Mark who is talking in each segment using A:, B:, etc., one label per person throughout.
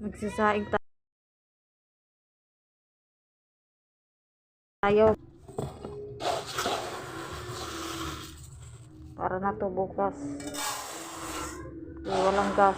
A: Magsasaing tayo para na to bukas. Walang gas.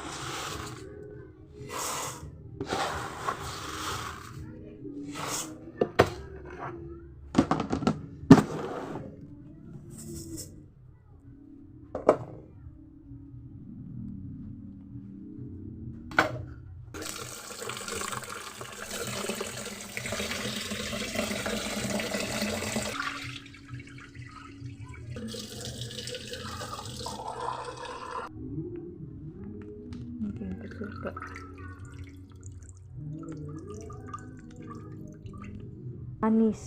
A: Suka. Anis.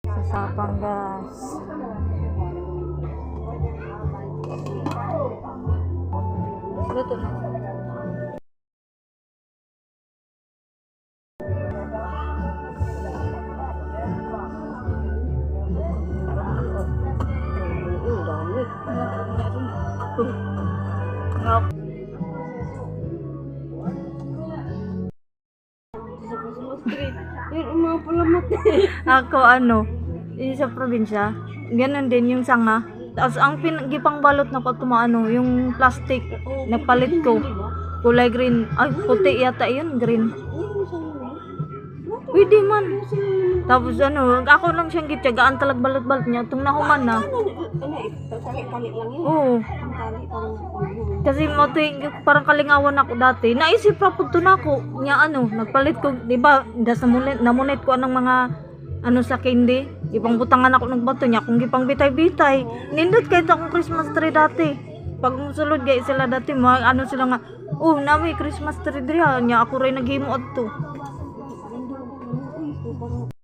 A: Sasapang gas. Luto na. Ako sa probinsya, ganun din yung sanga. Tapos ang gipang balot na ko tumaano, yung plastic, napalit ko. Kulay green. Ay, puti yata yun, green. Pwede man. Tapos ako lang siyang gityagaan talag balot-balot niya. Itong nahuman na. Oo. Kasi parang kalingawan ako dati. Naisip pa po ito na ako. Nagpalit ko, di ba, namunit ko anong mga sa candy. Ipang butangan ako ng bato niya. Kung ipang bitay-bitay. Nindot kahit akong Christmas tree dati. Pag musulod gaya sila dati, sila nga, namin Christmas tree diri niya. Ako rin naghimo at to.